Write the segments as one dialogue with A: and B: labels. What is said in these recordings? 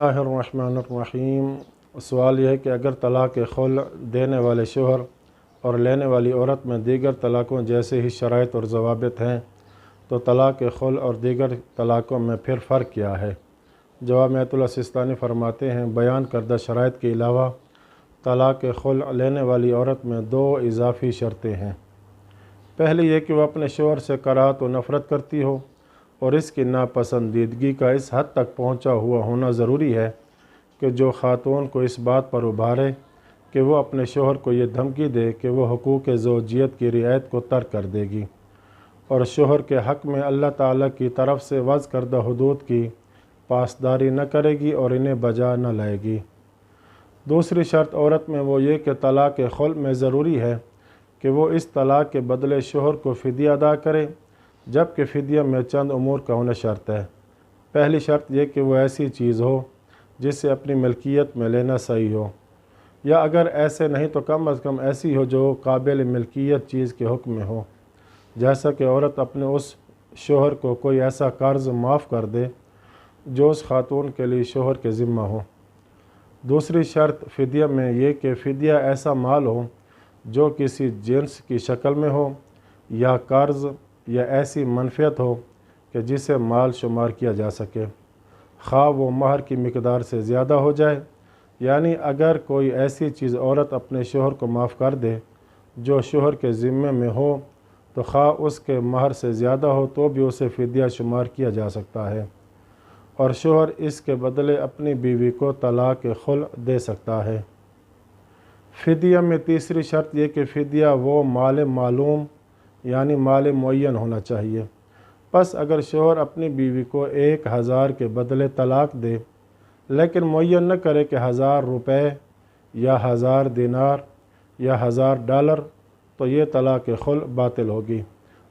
A: اللہ الرحمن الرحیم۔ سوال یہ ہے کہ اگر طلاق خلع دینے والے شوہر اور لینے والی عورت میں دیگر طلاقوں جیسے ہی شرائط اور ضوابط ہیں تو طلاق خلع اور دیگر طلاقوں میں پھر فرق کیا ہے؟ جواب میں آیت اللہ سستانی فرماتے ہیں، بیان کردہ شرائط کے علاوہ طلاق خلع لینے والی عورت میں 2 اضافی شرطیں ہیں۔ پہلی یہ کہ وہ اپنے شوہر سے کراہت و نفرت کرتی ہو اور اس کی ناپسندیدگی کا اس حد تک پہنچا ہوا ہونا ضروری ہے کہ جو خاتون کو اس بات پر ابھارے کہ وہ اپنے شوہر کو یہ دھمکی دے کہ وہ حقوق زوجیت کی رعایت کو ترک کر دے گی اور شوہر کے حق میں اللہ تعالیٰ کی طرف سے وضع کردہ حدود کی پاسداری نہ کرے گی اور انہیں بجا نہ لائے گی۔ دوسری شرط عورت میں وہ یہ کہ طلاق خلع میں ضروری ہے کہ وہ اس طلاق کے بدلے شوہر کو فدیہ ادا کرے، جبکہ فدیہ میں چند امور کا ہونا شرط ہے۔ پہلی شرط یہ کہ وہ ایسی چیز ہو جسے اپنی ملکیت میں لینا صحیح ہو، یا اگر ایسے نہیں تو کم از کم ایسی ہو جو قابل ملکیت چیز کے حکم میں ہو، جیسا کہ عورت اپنے اس شوہر کو کوئی ایسا قرض معاف کر دے جو اس خاتون کے لیے شوہر کے ذمہ ہو۔ دوسری شرط فدیہ میں یہ کہ فدیہ ایسا مال ہو جو کسی جنس کی شکل میں ہو، یا قرض یا ایسی منفعت ہو کہ جسے مال شمار کیا جا سکے، خواہ وہ مہر کی مقدار سے زیادہ ہو جائے، یعنی اگر کوئی ایسی چیز عورت اپنے شوہر کو معاف کر دے جو شوہر کے ذمے میں ہو تو خواہ اس کے مہر سے زیادہ ہو تو بھی اسے فدیہ شمار کیا جا سکتا ہے، اور شوہر اس کے بدلے اپنی بیوی کو طلاق خلع دے سکتا ہے۔ فدیہ میں تیسری شرط یہ کہ فدیہ وہ مال معلوم یعنی مال معین ہونا چاہیے۔ پس اگر شوہر اپنی بیوی کو 1000 کے بدلے طلاق دے لیکن معین نہ کرے کہ 1000 روپے یا 1000 دینار یا 1000 ڈالر، تو یہ طلاق خلع باطل ہوگی،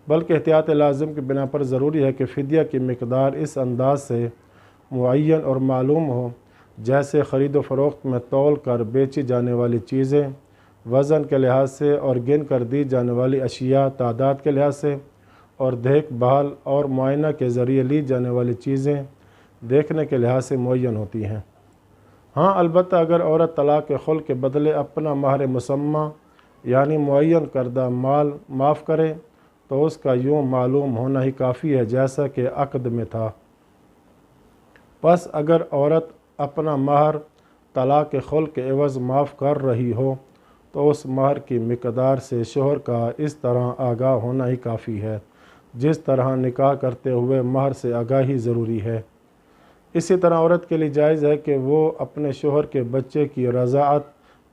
A: بلکہ احتیاط لازم کی بنا پر ضروری ہے کہ فدیہ کی مقدار اس انداز سے معین اور معلوم ہو جیسے خرید و فروخت میں تول کر بیچی جانے والی چیزیں، وزن کے لحاظ سے اور گن کر دی جانے والی اشیاء تعداد کے لحاظ سے، اور دیکھ بھال اور معائنہ کے ذریعے لی جانے والی چیزیں دیکھنے کے لحاظ سے معین ہوتی ہیں۔ ہاں البتہ اگر عورت طلاق خلع کے بدلے اپنا مہر مسمى یعنی معین کردہ مال معاف کرے تو اس کا یوں معلوم ہونا ہی کافی ہے جیسا کہ عقد میں تھا۔ پس اگر عورت اپنا مہر طلاق خلع کے عوض معاف کر رہی ہو تو اس مہر کی مقدار سے شوہر کا اس طرح آگاہ ہونا ہی کافی ہے جس طرح نکاح کرتے ہوئے مہر سے آگاہی ضروری ہے۔ اسی طرح عورت کے لیے جائز ہے کہ وہ اپنے شوہر کے بچے کی رضاعت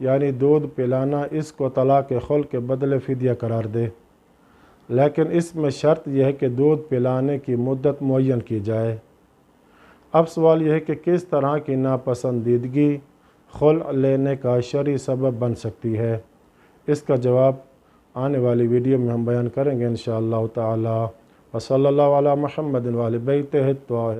A: یعنی دودھ پلانا اس کو طلاق خلع کے بدلے فدیہ قرار دے، لیکن اس میں شرط یہ ہے کہ دودھ پلانے کی مدت معین کی جائے۔ اب سوال یہ ہے کہ کس طرح کی ناپسندیدگی خلع لینے کا شرعی سبب بن سکتی ہے؟ اس کا جواب آنے والی ویڈیو میں ہم بیان کریں گے انشاءاللہ تعالی۔ وصلی اللہ علی محمد وآل بیتہ الطاہرین۔